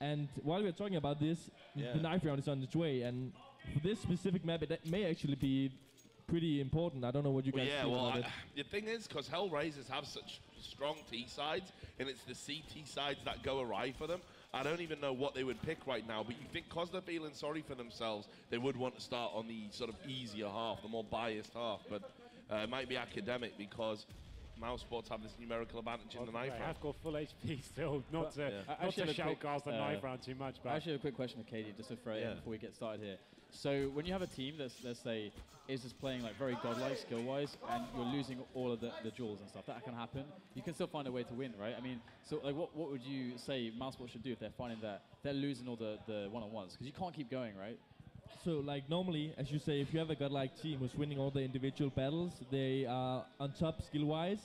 And while we're talking about this, the knife round is on its way, and for this specific map, it may actually be pretty important. I don't know what you guys feel about it. The thing is, because Hellraisers have such strong T sides, and it's the CT sides that go awry for them, I don't even know what they would pick right now, but you think because they're feeling sorry for themselves, they would want to start on the sort of easier half, the more biased half, but it might be academic because Mouse Sports have this numerical advantage in the knife round. I've got full HP still, not to shoutcast the knife round too much. But I actually have a quick question for Katie, just to throw it in before we get started here. So when you have a team that's, let's say, is just playing like very godlike skill-wise, and you're losing all of the duels and stuff, that can happen. You can still find a way to win, right? I mean, so like, what would you say Mouse Sports should do if they're finding that they're losing all the one-on-ones? Because you can't keep going, right? So, like, normally, as you say, if you have a godlike team who's winning all the individual battles, they are on top skill-wise.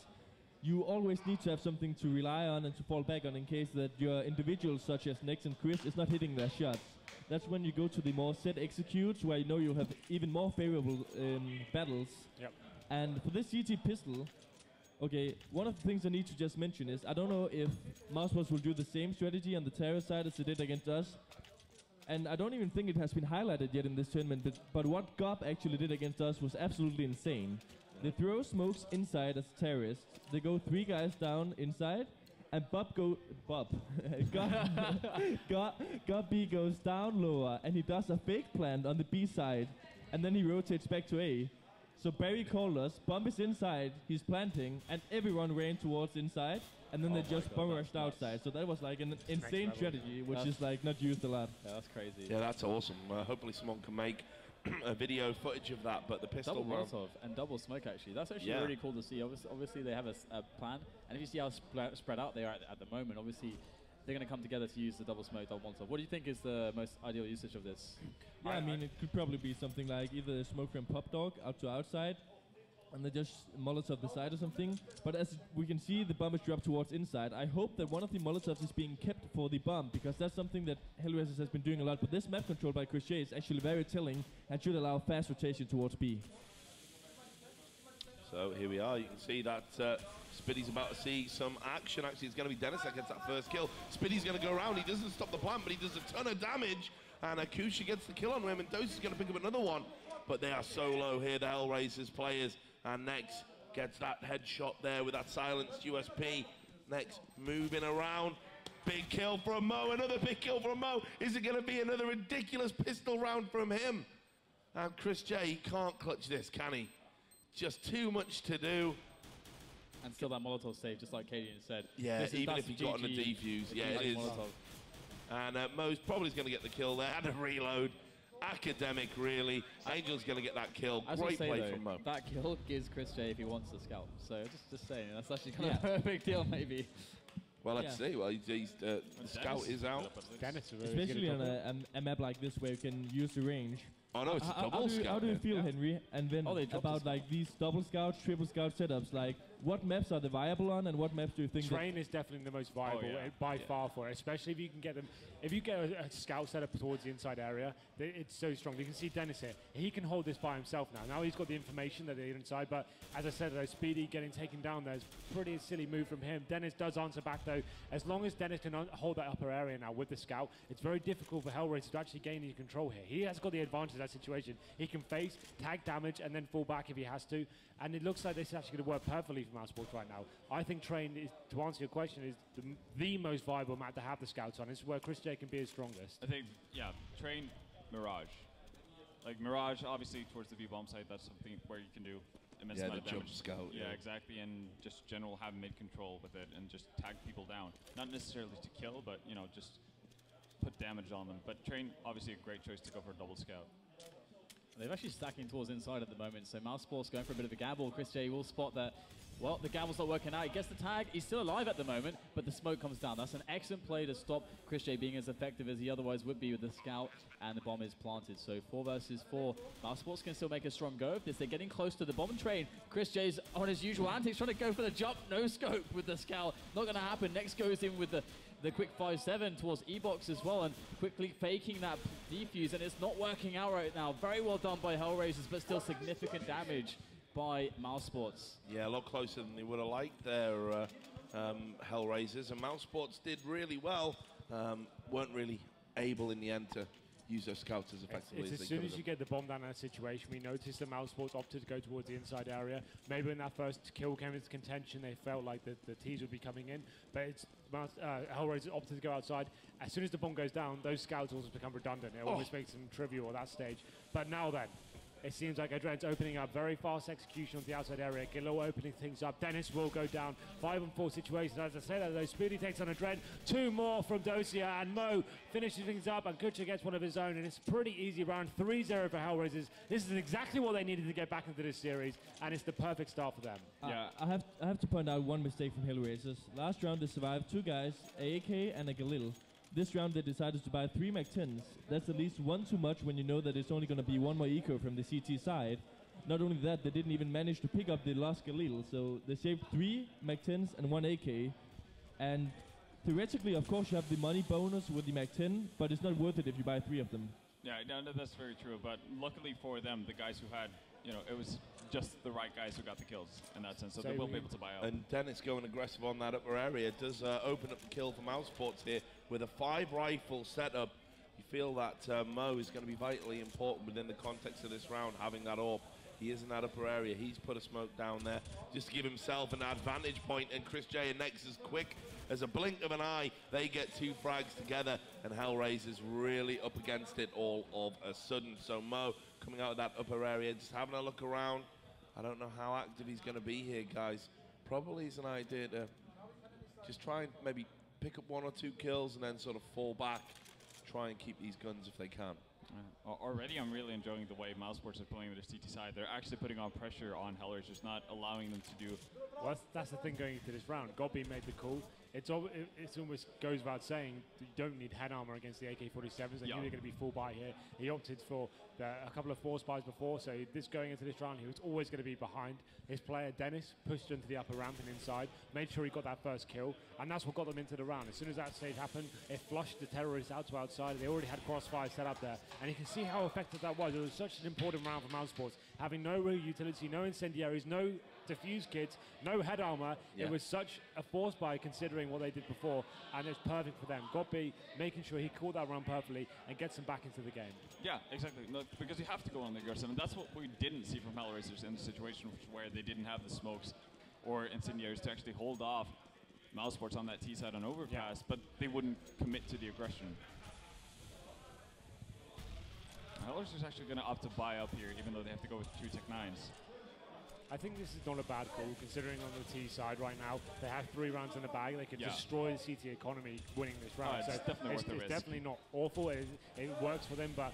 You always need to have something to rely on and to fall back on in case that your individuals, such as Nex and Chris, is not hitting their shots. That's when you go to the more set executes, where you know you'll have even more favorable battles. Yep. And for this CT pistol, okay, one of the things I need to just mention is I don't know if Mousesports will do the same strategy on the Terror side as they did against us. And I don't even think it has been highlighted yet in this tournament, but what Gob actually did against us was absolutely insane. They throw smokes inside as terrorists, they go 3 guys down inside, and Gob B goes down lower, and he does a fake plant on the B side, and then he rotates back to A. So Barry called us, bomb is inside, he's planting, and everyone ran towards inside, and then they just bomb rushed outside. So that was like an insane strategy, which is like not used a lot. Yeah, that's crazy. Yeah, that's awesome. Hopefully someone can make a video footage of that, but the pistol double Molotov and double smoke, actually. That's actually really cool to see. Obviously they have a plan, and if you see how spread out they are at the moment, obviously they're going to come together to use the double smoke, double Molotov. What do you think is the most ideal usage of this? Yeah, I mean, it could probably be something like either smoke from Pop Dog out to outside, and they just Molotov the side or something. But as we can see, the bomb is dropped towards inside. I hope that one of the Molotovs is being kept for the bomb, because that's something that Hellraisers has been doing a lot. But this map control by Chris J is actually very telling and should allow fast rotation towards B. So here we are. You can see that Spiddy's about to see some action. Actually, it's going to be Dennis that gets that first kill. Spiddy's going to go around. He doesn't stop the plant, but he does a ton of damage. And Augusr gets the kill on him, and Dose is going to pick up another one. But they are so low here, the Hellraisers players. And Nex gets that headshot there with that silenced USP. Nex moving around. Big kill from Mo. Another big kill from Mo. Is it going to be another ridiculous pistol round from him? And Chris J, he can't clutch this, can he? Just too much to do. And still that Molotov save, just like Katie said. Yeah, even if he got on the defuse. Yeah, it is. Molotov. And Mo's probably going to get the kill there. And a reload. Academic, really. Angel's going to get that kill. Great play from Mo. That kill gives Chris J if he wants the scalp. So just saying, that's actually kind of a big deal, maybe. Well, let's see. Well, the scout is out. Especially on a map like this where you can use the range. Oh no, it's a double scout. How do you feel, Henry? And then about like these double scouts, triple scout setups, like what maps are they viable on, and what maps do you think? Train is definitely the most viable by far for it, especially if you can get them. If you get a scout setup towards the inside area, it's so strong. You can see Dennis here; he can hold this by himself now. Now he's got the information that they're inside, but as I said, though, Speedy getting taken down there is pretty silly move from him. Dennis does answer back though. As long as Dennis can hold that upper area now with the scout, it's very difficult for Hellraiser to actually gain any control here. He has got the advantage of that situation. He can face, tag damage, and then fall back if he has to. And it looks like this is actually going to work perfectly for Mouse Sports right now. I think Train, is, to answer your question, is the most viable map to have the scouts on. This is where Chris J can be his strongest. I think, yeah, Train, Mirage. Like Mirage, obviously, towards the V-bomb site, that's something where you can do immense amount of damage. Jump scout. Yeah, exactly, and just general have mid-control with it and just tag people down. Not necessarily to kill, but, you know, just put damage on them. But Train, obviously a great choice to go for a double scout. They're actually stacking towards inside at the moment, so Mouse Sports going for a bit of a gamble. Chris J will spot that, well, the gamble's not working out. He gets the tag, he's still alive at the moment, but the smoke comes down. That's an excellent play to stop Chris J being as effective as he otherwise would be with the scout, and the bomb is planted. So 4 versus 4. Mouse Sports can still make a strong go of this. They're getting close to the bomb train. Chris J's on his usual antics, trying to go for the jump, no scope with the scout. Not going to happen. Next goes in with the quick 5-7 towards E-Box as well, and quickly faking that defuse, and it's not working out right now. Very well done by Hellraisers, but still significant damage by Mouse Sports. Yeah, a lot closer than they would have liked their Hellraisers, and Mouse Sports did really well weren't really able in the end to use those scouts as effectively It's as as they soon could as you get the bomb down in that situation, we noticed that Mousesports opted to go towards the inside area. Maybe when that first kill came into contention, they felt like the T's would be coming in, but it's Hellraiser opted to go outside. As soon as the bomb goes down, those scouts also become redundant. It almost makes them trivial at that stage. But now then, it seems like Adren's opening up. Very fast execution on the outside area. Gillo opening things up. Dennis will go down. 5-on-4 situation. As I say that, though, Speedy takes on Adren. 2 more from Dosia, and Mo finishes things up, and Kutcher gets one of his own, and it's a pretty easy round. 3-0 for Hellraisers. This is exactly what they needed to get back into this series, and it's the perfect start for them. Yeah. I have to point out one mistake from Hellraisers. Last round they survived 2 guys, a AK and a Galil. This round they decided to buy 3 Mac-10s. That's at least 1 too much when you know that it's only going to be 1 more eco from the CT side. Not only that, they didn't even manage to pick up the lost Galil, so they saved 3 Mac-10s and 1 AK. And theoretically, of course, you have the money bonus with the Mac-10, but it's not worth it if you buy 3 of them. Yeah, no, that's very true. But luckily for them, the guys who had, it was just the right guys who got the kills in that sense, so they will be able to buy out. And Dennis going aggressive on that upper area does open up the kill for Mousesports here with a 5-rifle setup. You feel that Mo is going to be vitally important within the context of this round, having that AWP. He is in that upper area. He's put a smoke down there just to give himself an advantage point. And Chris J and Nexus quick as a blink of an eye. They get 2 frags together, and Hellraiser's really up against it all of a sudden. So Mo coming out of that upper area, just having a look around. I don't know how active he's going to be here, guys. Probably is an idea to just try and maybe pick up 1 or 2 kills and then sort of fall back, try and keep these guns if they can. Already, I'm really enjoying the way Mousesports are playing with their CT side. They're actually putting on pressure on Hellraisers, not allowing them to do. Well, that's the thing going into this round. Godby made the call. It almost goes without saying you don't need head armor against the AK-47s. They knew they're going to be full buy here. He opted for a couple of force buys before, so this going into this round, he was always going to be behind. His player, Dennis, pushed into the upper ramp and inside, made sure he got that first kill, and that's what got them into the round. As soon as that stage happened, it flushed the terrorists out to outside. They already had crossfire set up there, and you can see how effective that was. It was such an important round for Mousesports, having no real utility, no incendiaries, no diffuse kits, no head armor. It was such a force buy considering what they did before, and it's perfect for them. Godby making sure he caught that round perfectly and gets them back into the game. Yeah, exactly. No, because you have to go on the aggressive, and that's what we didn't see from Hellraisers in the situation where they didn't have the smokes or incendiaries to actually hold off Mousesports on that T side on overpass, but they wouldn't commit to the aggression. Hellraiser's actually going to opt to buy up here, even though they have to go with 2 Tech-9s. I think this is not a bad call, considering on the T side right now, they have 3 rounds in the bag. They could destroy the CT economy winning this round. It's definitely worth the risk. It's definitely not awful. It works for them, but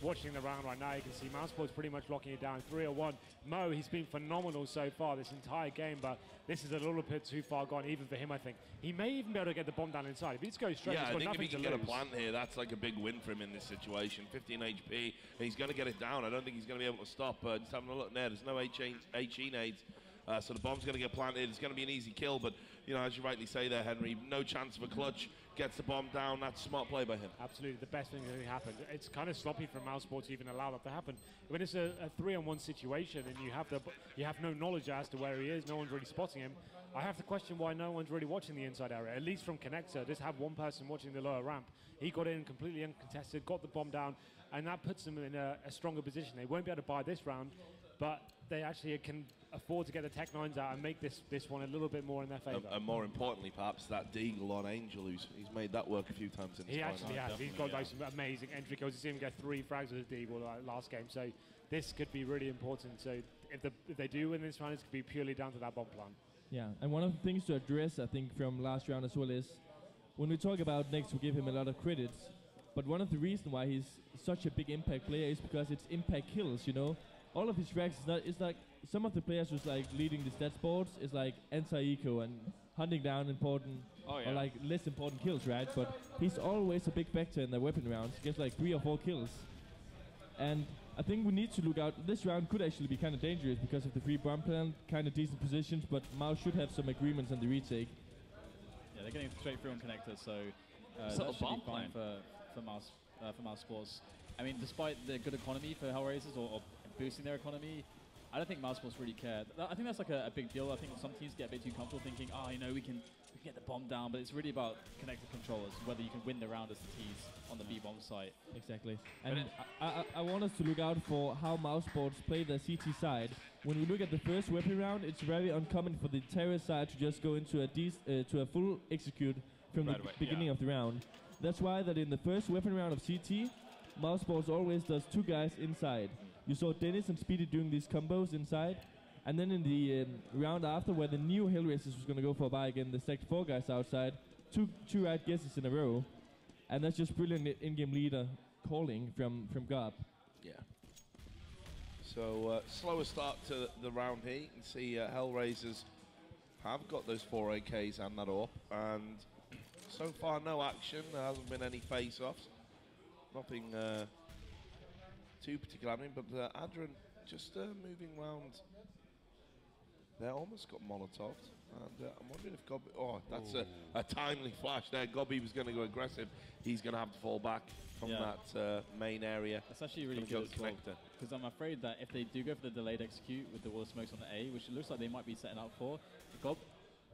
watching the round right now, you can see Mousesports pretty much locking it down 3-1. Mo, he's been phenomenal so far this entire game, but this is a little bit too far gone, even for him, I think. He may even be able to get the bomb down inside. If he just goes straight, he's got nothing to lose. I think if he can get a plant here, that's like a big win for him in this situation. 15 HP, and he's going to get it down. I don't think he's going to be able to stop. Just having a look there, there's no HE nades. So the bomb's going to get planted. It's going to be an easy kill, but as you rightly say there, Henry, no chance of a clutch. Gets the bomb down. That's smart play by him. Absolutely, the best thing that happened. It's kind of sloppy from Mousesports to even allow that to happen. When it's a 3-on-1 situation and you have no knowledge as to where he is, no one's really spotting him. I have to question why no one's really watching the inside area. At least from Connector, just have one person watching the lower ramp. He got in completely uncontested, got the bomb down, and that puts them in a stronger position. They won't be able to buy this round, but they actually can afford to get the Tech-9s out and make this one a little bit more in their favour. And more importantly, perhaps, that Deagle on Angel, he's made that work a few times in this He final. actually has. He's got like some amazing entry kills. He's seen him get 3 frags with a Deagle last game. So this could be really important. So if they do win this round, it's going to be purely down to that bomb plan. Yeah, and one of the things to address, I think, from last round as well is, when we talk about Nex, we give him a lot of credits, but one of the reasons why he's such a big impact player is because it's impact kills, All of his frags it's like some of the players who's like leading the stats boards is like anti-eco and hunting down important or like less important kills, right? But he's always a big factor in the weapon rounds. He gets like 3 or 4 kills. And I think we need to look out. This round could actually be kind of dangerous because of the free bomb plan, kind of decent positions, but Mouz should have some agreements on the retake. Yeah, they're getting straight through on connector, so that should be fine for Mousesports. I mean, despite the good economy for Hellraisers or boosting their economy, I don't think Mousesports really care. I think that's like a big deal. I think some teams get a bit too comfortable thinking, we can get the bomb down, but it's really about connected controllers, whether you can win the round as the T's on the B-bomb site. Exactly. And I want us to look out for how Mouse Sports play the CT side. When we look at the first weapon round, it's very uncommon for the terror side to just go into a full execute from the beginning of the round. That's why that in the first weapon round of CT, Mouse Sports always does 2 guys inside. You saw Dennis and Speedy doing these combos inside. And then in the round after, where the new Hellraisers was going to go for a buy again, they stacked 4 guys outside, two right guesses in a row. And that's just brilliant in-game leader calling from Gob. Yeah. So slower start to the round here. You can see Hellraisers have got those 4 AKs and that AWP. And so far, no action. There hasn't been any face-offs. Nothing too particular happening. But Adrian just moving around. They almost got Molotoved, and I'm wondering if Gobby... Oh, that's a timely flash there. Gobby was going to go aggressive. He's going to have to fall back from that main area. That's actually really good as well, because I'm afraid that if they do go for the delayed execute with the wall of smokes on the A, which it looks like they might be setting up for, Gob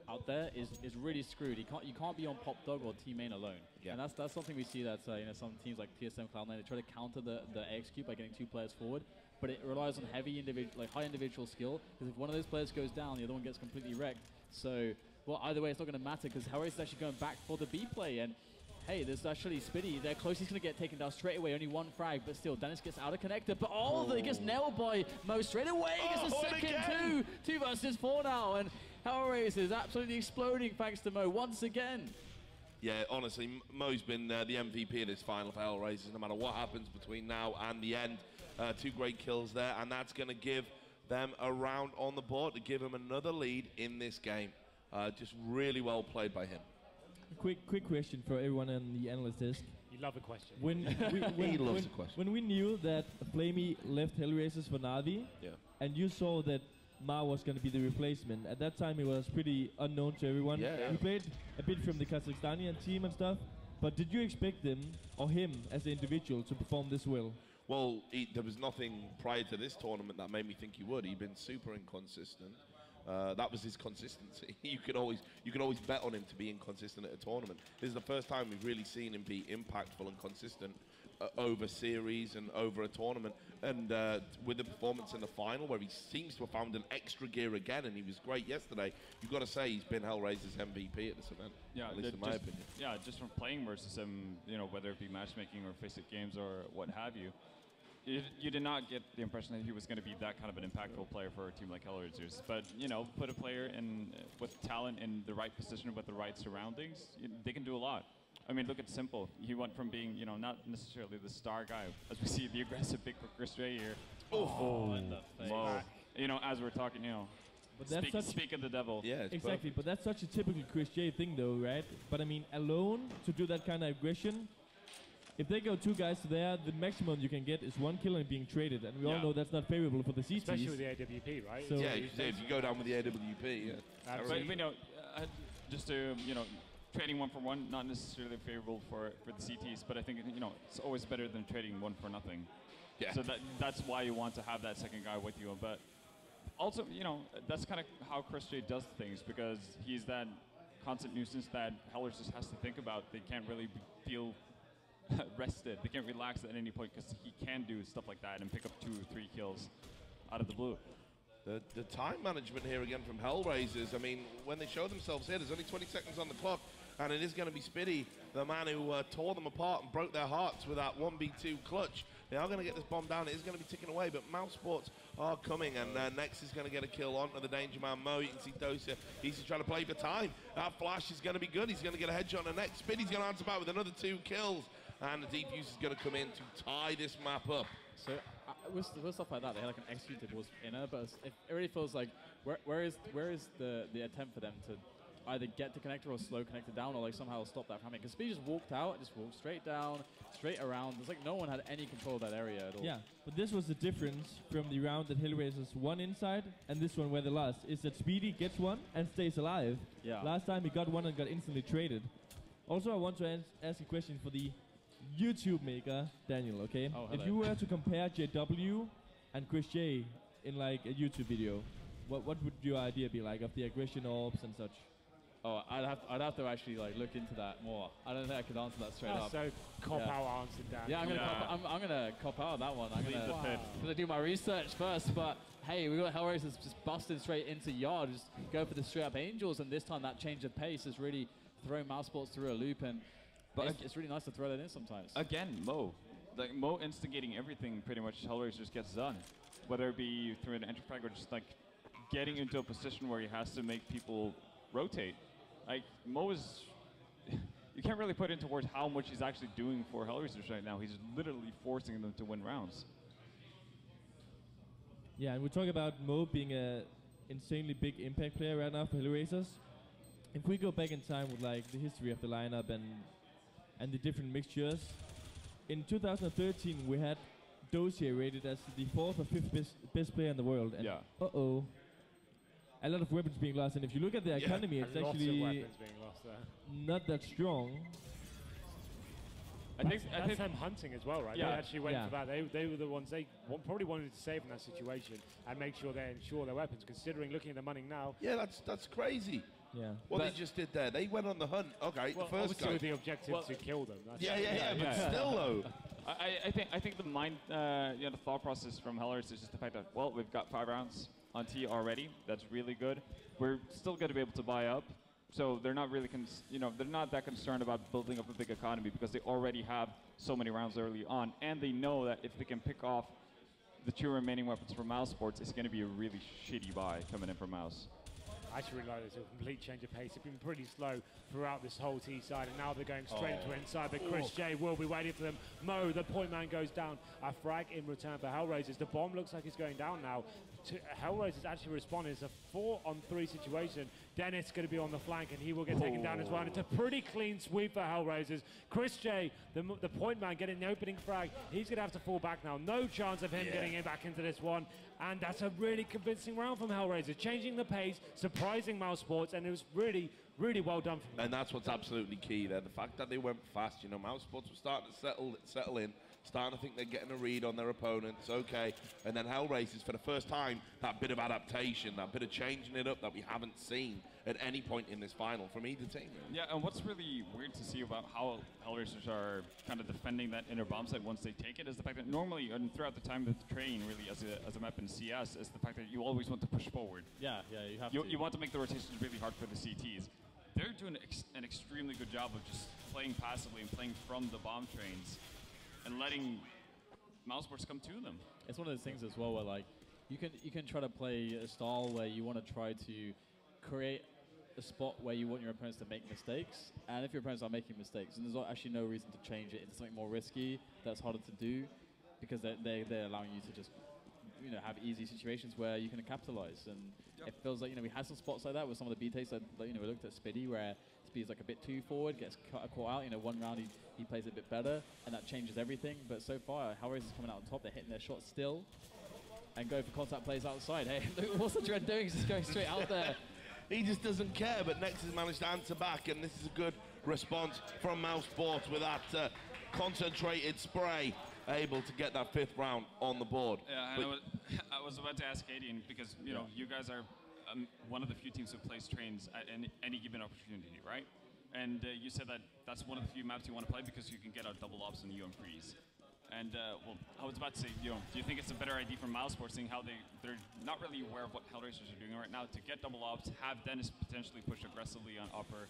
out there is really screwed. You can't be on Pop Dog or T main alone. Yeah. And that's something we see that some teams like TSM Cloud9, they try to counter the A execute by getting 2 players forward. But it relies on high individual skill, because if one of those players goes down, the other one gets completely wrecked. So, well, either way, it's not going to matter, because Hellraiser is actually going back for the B play. And hey, there's actually Spitty. They're close. He's going to get taken down straight away. Only 1 frag, but still, Dennis gets out of connector. But he gets nailed by Mouz straight away. He gets a second 2 versus 4 now. And Hellraiser is absolutely exploding thanks to Mo once again. Yeah, honestly, Mo's been the MVP of this final for Hellraisers, no matter what happens between now and the end. 2 great kills there, and that's going to give them a round on the board to give them another lead in this game. Just really well played by him. Quick question for everyone on the analyst desk. You love a question. He loves a question. When we knew that Flamey left Hellraisers for Navi, and you saw that Ma was going to be the replacement, at that time it was pretty unknown to everyone. We played a bit from the Kazakhstani team and stuff, but did you expect them, or him as an individual, to perform this well? Well, there was nothing prior to this tournament that made me think he would. He'd been super inconsistent. That was his consistency. You could always bet on him to be inconsistent at a tournament. This is the first time we've really seen him be impactful and consistent over series and over a tournament. And with the performance in the final, where he seems to have found an extra gear again, and he was great yesterday, you've got to say he's been Hellraiser's MVP at this event. Yeah, at least in my opinion. Yeah, just from playing versus him, whether it be matchmaking or face-it games or what have you. You did not get the impression that he was going to be that kind of an impactful player for a team like Hellraisers. But, put a player with talent in the right position with the right surroundings, they can do a lot. I mean, look at Simple. He went from being, not necessarily the star guy, as we see the aggressive big Chris J here. In the face. Whoa. As we're talking, but speak of the devil. Yeah, exactly. But that's such a typical Chris J thing, though, right? But I mean, alone to do that kind of aggression. If they go 2 guys there, the maximum you can get is 1 kill and being traded, and we all know that's not favorable for the CTs. Especially with the AWP, right? So if you go down with the AWP, But just to trading 1 for 1, not necessarily favorable for the CTs, but I think it's always better than trading 1 for nothing. Yeah. So that's why you want to have that second guy with you. But also, that's kind of how Chris J does things, because he's that constant nuisance that Hellers just has to think about. They can't really feel rested. They can't relax at any point, because he can do stuff like that and pick up 2 or 3 kills out of the blue. The time management here again from Hellraisers. I mean, when they show themselves here, there's only 20 seconds on the clock, and it is going to be Spitty, the man who tore them apart and broke their hearts with that 1v2 clutch. They are going to get this bomb down. It is going to be ticking away, but Mouse Sports are coming, and next is going to get a kill onto the Danger Man Mo. You can see Dosia, he's just trying to play for time. That flash is going to be good. He's going to get a headshot on the next. Spitty's going to answer back with another 2 kills, and the defuse is going to come in to tie this map up. So with stuff like that, they had like an execute towards inner, but it really feels like where is the attempt for them to either get the connector or slow connector down, or like somehow stop that from happening? Because Speed just walked out, just walked straight down, straight around. It's like no one had any control of that area at all. Yeah, but this was the difference from the round that Hellraisers won inside and this one where they lost, is that Speedy gets 1 and stays alive. Yeah. Last time he got 1 and got instantly traded. Also, I want to ask a question for the YouTube maker, Daniel, okay? Oh, if you were to compare JW and Chris J in like a YouTube video, what would your idea be like of the aggression orbs and such? Oh, I'd have to actually like look into that more. I don't think I could answer that straight up. So cop out answer, Dan. Yeah, I'm gonna cop out of that one. I'm gonna do my research first. But hey, we got Hellraisers just busting straight into yard, just go for the straight up angels, and this time that change of pace has really thrown Mouse Sports through a loop, and it's really nice to throw that in sometimes. Again, Mo instigating everything pretty much Hellraisers gets done, whether it be through an entry frag or just like getting into a position where he has to make people rotate. Like Mo is, you can't really put into words how much he's actually doing for Hellraisers right now. He's literally forcing them to win rounds. Yeah, and we talk about Mo being a insanely big impact player right now for Hellraisers. If we go back in time with like the history of the lineup and the different mixtures, in 2013 we had Dozier rated as the 4th or 5th best player in the world. And a lot of weapons being lost, and if you look at the economy, it's actually not that strong. I think them hunting as well, right? Yeah. They actually went for that. They were the ones they probably wanted to save in that situation and make sure they ensure their weapons. Considering looking at the money now, that's crazy. Yeah. What they just did there, they went on the hunt. Okay, well, the first guy. with the objective to kill them. That's But still though. I think the mind, the thought process from Hellraisers is just the fact that, well, we've got 5 rounds on T already. That's really good. We're still going to be able to buy up, so they're not really, they're not that concerned about building up a big economy because they already have so many rounds early on, and they know that if they can pick off the 2 remaining weapons from Mouse Sports, it's going to be a really shitty buy coming in from Mouse. I actually really like this, a complete change of pace. It's been pretty slow throughout this whole T side, and now they're going straight into inside, but Chris J will be waiting for them. Mo, the point man, goes down. A frag in return for Hellraisers. The bomb looks like it's going down now. Hellraisers actually responding. It's a 4-on-3 situation. Dennis going to be on the flank, and he will get taken down as well. And it's a pretty clean sweep for Hellraisers. Chris J, the point man, getting the opening frag. He's going to have to fall back now. No chance of him getting in back into this one. And that's a really convincing round from Hellraisers, changing the pace, surprising Mouse Sports, and it was really, really well done from them. And that's what's absolutely key there. The fact that they went fast, Mouse Sports were starting to settle in, starting to think they're getting a read on their opponents, okay. And then Hellraisers, for the first time, that bit of adaptation, that bit of changing it up that we haven't seen at any point in this final from either team. Yeah, and what's really weird to see about how Hellraisers are kind of defending that inner bomb site once they take it is the fact that normally, and throughout the time of the train, really, as a map in CS, is the fact that you always want to push forward. Yeah, you have to. You want to make the rotations really hard for the CTs. They're doing an extremely good job of just playing passively and playing from the bomb trains and letting Mouse Sports come to them. It's one of those things as well where like you can try to play a style where you want to try to create a spot where you want your opponents to make mistakes, and if your opponents are making mistakes, and there's actually no reason to change it into something more risky that's harder to do, because they're allowing you to just have easy situations where you can capitalize. And it feels like we had some spots like that with some of the B takes that we looked at Spiddy where Spiddy's like a bit too forward, gets caught out. One round he plays a bit better, and that changes everything. But so far, Hellraiser's coming out on top. They're hitting their shots still, and go for contact plays outside. Hey, what's the Dread doing? He's just going straight out there. He just doesn't care, but Nex has managed to answer back, and this is a good response from Mouse Sports with that concentrated spray, able to get that 5th round on the board. Yeah, and I was about to ask Katie, because you guys are one of the few teams who plays trains at any given opportunity, right? And you said that that's one of the few maps you want to play because you can get out double ops and UM freeze. And well, I was about to say, do you think it's a better idea for Mouse Sports, seeing how they're not really aware of what Hellraisers are doing right now, to get double ops, have Dennis potentially push aggressively on upper,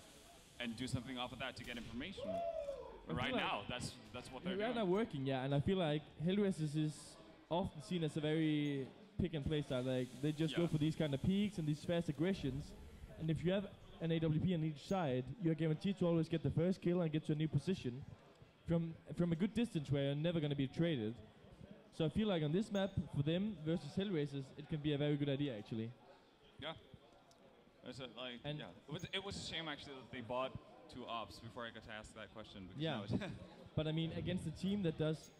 and do something off of that to get information? But right now, that's what they're doing. Right now working, yeah, and I feel like Hellraisers is often seen as a very pick and play style. Like they just go for these kind of peaks and these fast aggressions, and if you have an AWP on each side, you're guaranteed to always get the first kill and get to a new position from a good distance where you're never going to be traded. So I feel like on this map, for them versus Hellraisers, it can be a very good idea, actually. Yeah. It was a shame, actually, that they bought 2 ops before I got to ask that question. Yeah, but I mean, against a team that does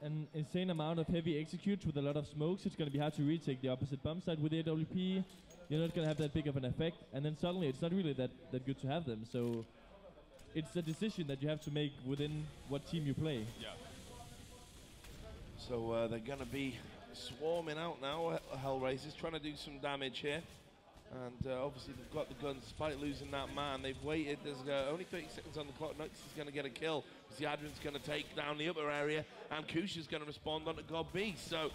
an insane amount of heavy executes with a lot of smokes, it's going to be hard to retake the opposite bomb side with AWP. You're not going to have that big of an effect, and then suddenly it's not really that good to have them. So it's a decision that you have to make within what team you play. Yeah. So they're going to be swarming out now, Hellraisers, trying to do some damage here. And obviously they've got the guns despite losing that man. They've waited. There's only 30 seconds on the clock. Nux is going to get a kill. The Adrian's going to take down the upper area, and Kusha's going to respond onto God B. So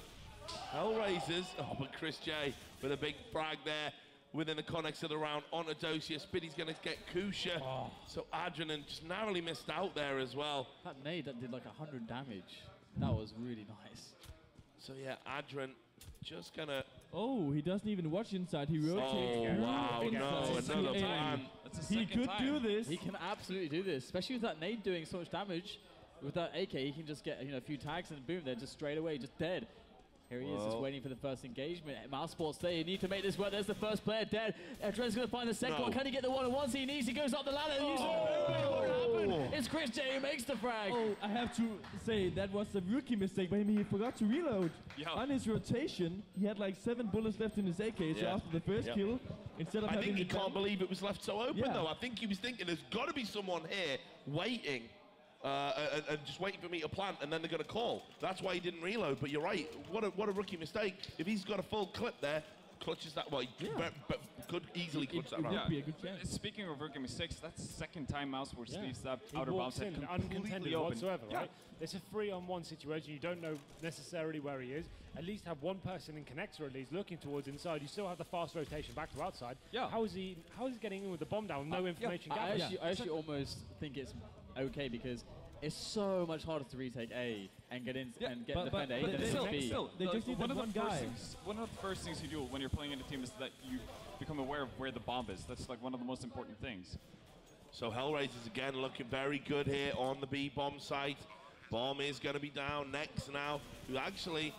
Hellraisers, but Chris J with a big frag there within the context of the round onto Dosia. Spiddy's going to get Kusha. So Adrian just narrowly missed out there as well. That nade that did like 100 damage. That was really nice. So yeah, Adrian just going to... Oh, he doesn't even watch inside. He rotates. Oh, wow, no, another plan. He could do this. He can absolutely do this, especially with that nade doing so much damage. With that AK, he can just get a few tags and boom, they're just straight away, just dead. Here he is, just waiting for the first engagement. Mouse Sports say you need to make this work. There's the first player dead. Adren's going to find the second one. Can he get the one-on-ones he needs? He goes up the ladder. What happened? It's Chris J who makes the frag. Oh, I have to say, that was a rookie mistake by him. He forgot to reload. On his rotation, he had like 7 bullets left in his AK, so after the first kill, instead of I having... think he can't believe it was left so open, though. I think he was thinking there's got to be someone here waiting. And just waiting for me to plant, and then they're going to call. That's why he didn't reload. But you're right. What a rookie mistake. If he's got a full clip there, clutches that. Well, he could easily clutch that round. Would be a good chance. Speaking of rookie mistakes, that's the second time Mouse Sports leaves that He outer walks bounce in uncontended whatsoever, right? It's a 3-on-1 situation. You don't know necessarily where he is. At least have one person in connector at least looking towards inside. You still have the fast rotation back to outside. How is he getting in with the bomb down with no information gathered? I actually almost think it's okay because it's so much harder to retake A and get in and get defend A than it is B. Still, they just need one guy. One of the first things you do when you're playing in a team is that you become aware of where the bomb is. That's like one of the most important things. So Hellraisers again looking very good here on the B bomb site. Bomb is going to be down next now, who actually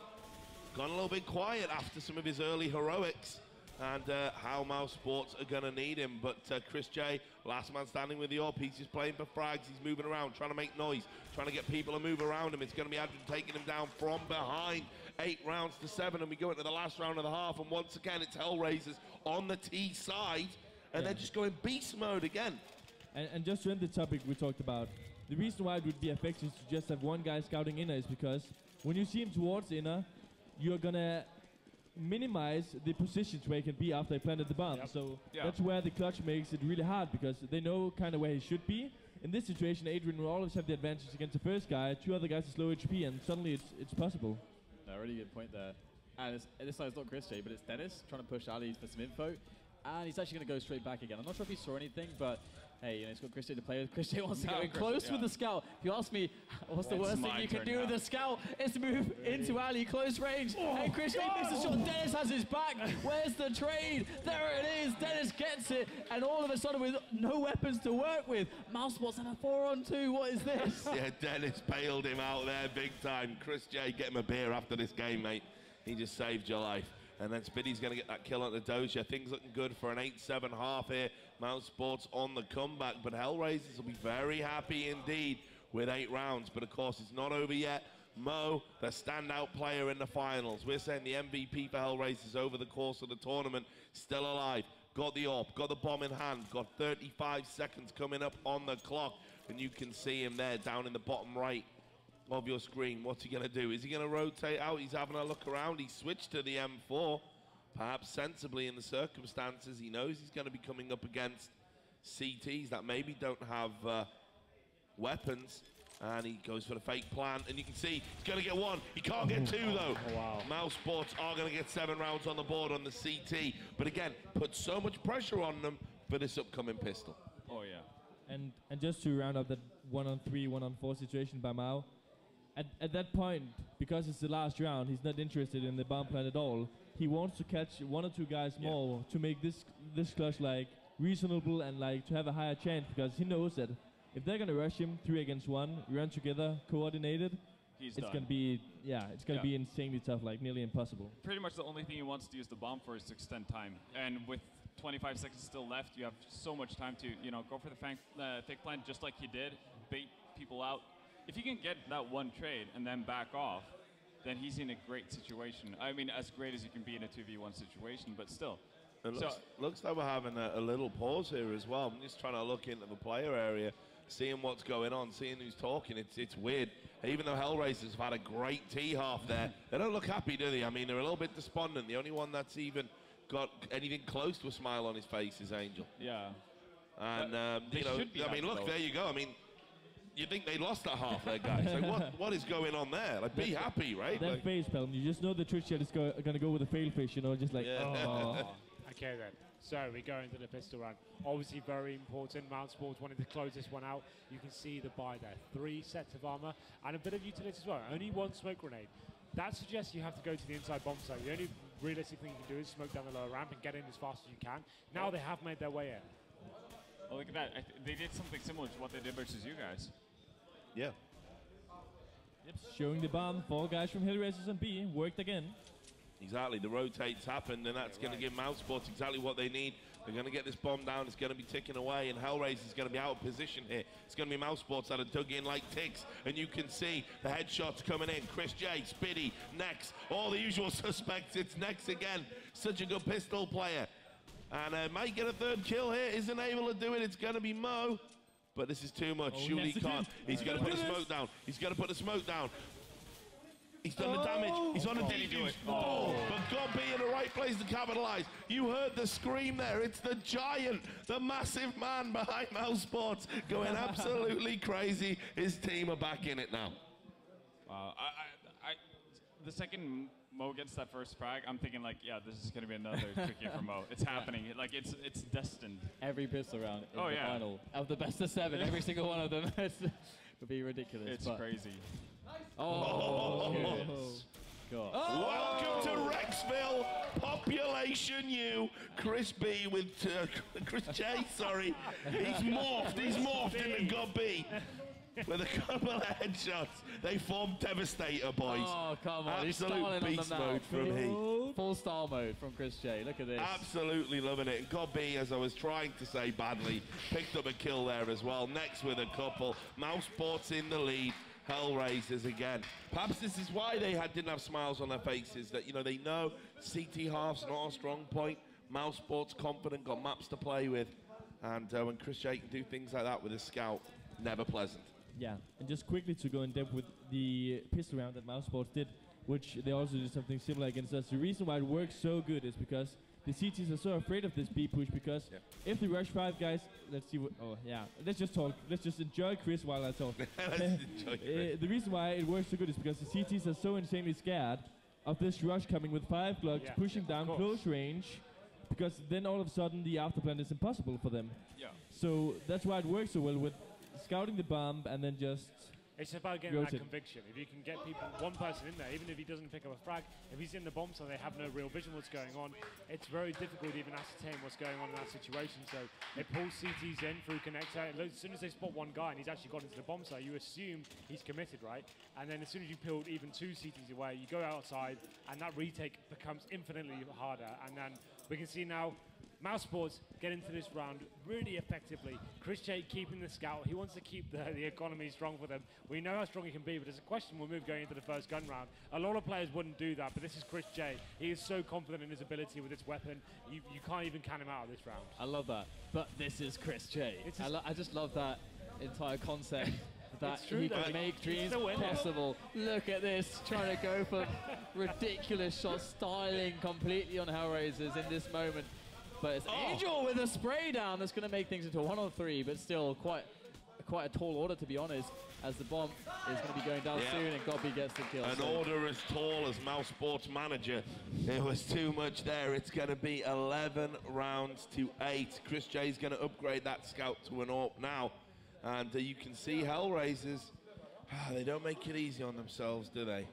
gone a little bit quiet after some of his early heroics. And how Mouse Sports are going to need him. But Chris J, last man standing with the AWP. He's just playing for frags. He's moving around, trying to make noise, trying to get people to move around him. It's going to be Adrian taking him down from behind. 8 rounds to 7, and we go into the last round of the half. And once again, it's Hellraisers on the T side. And they're just going beast mode again. And just to end the topic we talked about, the reason why it would be effective to just have one guy scouting inner is because when you see him towards inner, you're going to minimize the positions where he can be after he planted the bomb. So that's where the clutch makes it really hard because they know kind of where he should be. In this situation, Adrian will always have the advantage against the first guy. 2 other guys is low HP, and suddenly it's possible. No, really good point there. And this side it's not Chris J, but it's Dennis trying to push Ali for some info. And he's actually going to go straight back again. I'm not sure if he saw anything, but hey, he's got Chris J to play with. Chris J wants to go in close with the scout. If you ask me, what's the worst thing you can do with a scout? Is to move into Ali, close range. And Chris J misses the shot. Dennis has his back. Where's the trade? There it is. Dennis gets it. And all of a sudden, with no weapons to work with, Mouse Sports and a 4-on-2. What is this? Dennis bailed him out there big time. Chris J, get him a beer after this game, mate. He just saved your life. And then Spiddy's going to get that kill on the Doja. Things looking good for an 8-7 half here. Mouse Sports on the comeback. But Hellraisers will be very happy indeed with 8 rounds. But of course, it's not over yet. Mo, the standout player in the finals. We're saying the MVP for Hellraisers over the course of the tournament. Still alive. Got the AWP, got the bomb in hand. Got 35 seconds coming up on the clock. And you can see him there down in the bottom right of your screen. What's he going to do? Is he going to rotate out? He's having a look around. He switched to the M4, perhaps sensibly in the circumstances. He knows he's going to be coming up against CTs that maybe don't have weapons, and he goes for the fake plant, and you can see he's going to get 1. He can't get 2 though. Mouse Sports are going to get 7 rounds on the board on the CT, but again, put so much pressure on them for this upcoming pistol. Oh yeah. And just to round up that 1-on-3, 1-on-4 situation by Mao, at that point, because it's the last round, he's not interested in the bomb plant at all. He wants to catch 1 or 2 guys more to make this clutch like reasonable and like to have a higher chance, because he knows that if they're gonna rush him 3 against 1, run together, coordinated, it's gonna be be insanely tough, like nearly impossible. Pretty much the only thing he wants to use the bomb for is to extend time, and with 25 seconds still left, you have so much time to go for the fake plant just like he did, bait people out. If you can get that 1 trade and then back off, then he's in a great situation. I mean, as great as you can be in a 2v1 situation, but still. It looks like we're having a little pause here as well. I'm just trying to look into the player area, seeing what's going on, seeing who's talking. It's weird. Even though Hellraisers have had a great T half there, they don't look happy, do they? I mean, they're a little bit despondent. The only one that's even got anything close to a smile on his face is Angel. Yeah. And, they you know, should be I mean, happy look, though. there you go. I mean, you think they lost that half there, guys. Like, what is going on there? Like, be happy, right? That Like, face palm, you just know the trick shot is going to go with a fail fish, you know, just like, Yeah. oh. Okay then, so we go into the pistol round. Obviously very important. Mouz Sports wanted to close this one out. You can see the buy there. 3 sets of armor and a bit of utility as well. Only 1 smoke grenade. That suggests you have to go to the inside bomb site. The only realistic thing you can do is smoke down the lower ramp and get in as fast as you can. Now they have made their way in. Oh, look at that. They did something similar to what they did versus you guys. yeah. Yep, showing the bomb. 4 guys from Hellraisers and B worked again. Exactly, the rotates happened, and that's going to give Mouz Sports exactly what they need. They're going to get this bomb down, it's going to be ticking away, and Hellraiser's going to be out of position here. It's going to be Mouz Sports that are dug in like ticks, and you can see the headshots coming in. Chris J, Spiddy, Nex, all the usual suspects. It's Nex again, such a good pistol player. And might get a 3rd kill here, isn't able to do it. It's going to be Mo, but this is too much. Surely he can't. He's going to put the smoke down. He's going to put the smoke down. He's done the damage. He's on a defuse. Oh, but God be in the right place to capitalize. You heard the scream there. It's the giant, the massive man behind Mouz Sports going absolutely crazy. His team are back in it now. The second Mo gets that first frag, I'm thinking like, yeah, this is going to be another tricky for Mo. It's happening. Like it's destined. Every pistol round in Oh, the yeah. final of the best of 7, every single one of them. Would be ridiculous. It's but crazy. Oh, good. God. Welcome to Rexville, Population U. Chris B with Chris J. Sorry, he's morphed into God B. With a couple of headshots, they formed Devastator, boys. Oh, come on. He's Absolute styling on beast them now. mode from he. Full style mode from Chris J. Look at this. Absolutely loving it. And God B, as I was trying to say badly, picked up a kill there as well. Next with a couple. Mouz Sports in the lead. Hellraisers again. Perhaps this is why they didn't have smiles on their faces. That, you know, they know CT half's not a strong point. Mouz Sports confident, got maps to play with. And when Chris J can do things like that with a scout, never pleasant. Yeah, and just quickly to go in depth with the pistol round that Mouz Sports did, which they also did something similar against us. The reason why it works so good is because the CTs are so afraid of this B push, because if they rush 5 guys, let's see what, let's just talk. Let's just enjoy Chris while I talk. Let's enjoy Chris. The reason why it works so good is because the CTs are so insanely scared of this rush coming with 5 Glocks, pushing down close range, because then all of a sudden the afterplan is impossible for them. Yeah. So that's why it works so well with scouting the bomb and then just... It's about getting that conviction. If you can get people, 1 person in there, even if he doesn't pick up a frag, if he's in the bomb so they have no real vision what's going on, it's very difficult to even ascertain what's going on in that situation. So it pulls CTs in through connector. As soon as they spot 1 guy and he's actually got into the bomb site, you assume he's committed, right? And then as soon as you peeled even 2 CTs away, you go outside and that retake becomes infinitely harder. And then we can see now Mouz Sports get into this round really effectively. Chris J keeping the scout. He wants to keep the economy strong for them. We know how strong he can be, but it's a questionable move going into the first gun round. A lot of players wouldn't do that, but this is Chris J. He is so confident in his ability with his weapon. You can't even count him out of this round. I love that. But this is Chris J. I just love that entire concept. That he can make dreams possible. Look at this, trying to go for ridiculous shots, styling completely on Hellraisers in this moment. But it's Angel with a spray down that's going to make things into a 1-on-3, but still quite a tall order, to be honest, as the bomb is going to be going down soon and Gobby gets the kill. An order as tall as Mouz Sports manager. It was too much there. It's going to be 11 rounds to 8. Chris J's going to upgrade that scout to an AWP now. And you can see Hellraisers, they don't make it easy on themselves, do they,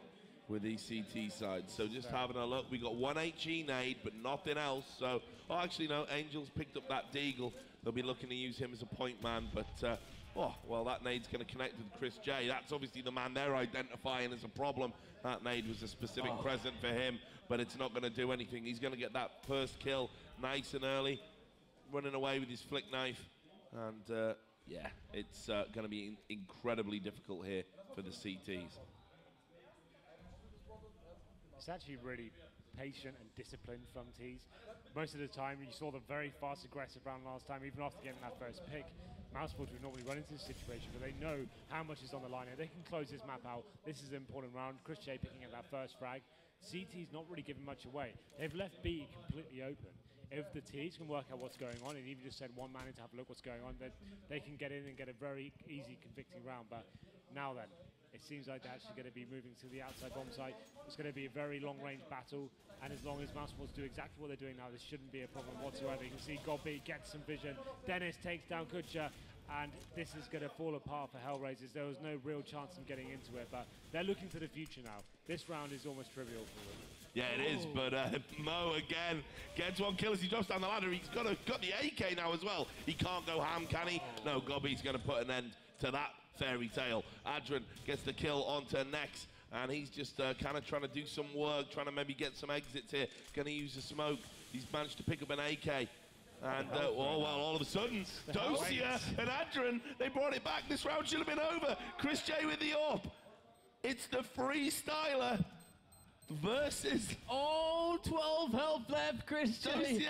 with these CT sides? So just having a look, we got 1 HE nade, but nothing else. So, actually, no, Angel's picked up that Deagle. They'll be looking to use him as a point man, but, that nade's going to connect with Chris J. That's obviously the man they're identifying as a problem. That nade was a specific present for him, but it's not going to do anything. He's going to get that first kill nice and early, running away with his flick knife, and, it's going to be incredibly difficult here for the CTs. It's actually really patient and disciplined from Tees. Most of the time, you saw the very fast, aggressive round last time, even after getting that first pick. Mouz Sports would normally run into this situation, but they know how much is on the line here. They can close this map out. This is an important round. Chris J picking up that first frag. CT's not really giving much away. They've left B completely open. If the T's can work out what's going on and even just send one man in to have a look what's going on, then they can get in and get a very easy convicting round. But now then, it seems like they're actually going to be moving to the outside bomb site. It's going to be a very long-range battle, and as long as Mousesports do exactly what they're doing now, this shouldn't be a problem whatsoever. You can see Gobby gets some vision. Dennis takes down Kutcher, and this is going to fall apart for Hellraisers. There was no real chance of getting into it, but they're looking to the future now. This round is almost trivial for them. Yeah, it is, but Mo again gets one kill as he drops down the ladder. He's got the AK now as well. He can't go ham, can he? No, Gobby's going to put an end to that fairy tale. Adrian gets the kill onto Nex, and he's just kind of trying to do some work, trying to maybe get some exits here. Going to use the smoke. He's managed to pick up an AK. And, oh, well, all of a sudden, Dosia and Adrian, they brought it back. This round should have been over. Chris J with the AWP. It's the freestyler versus... Oh, 12 health left, Chris J. Dosia.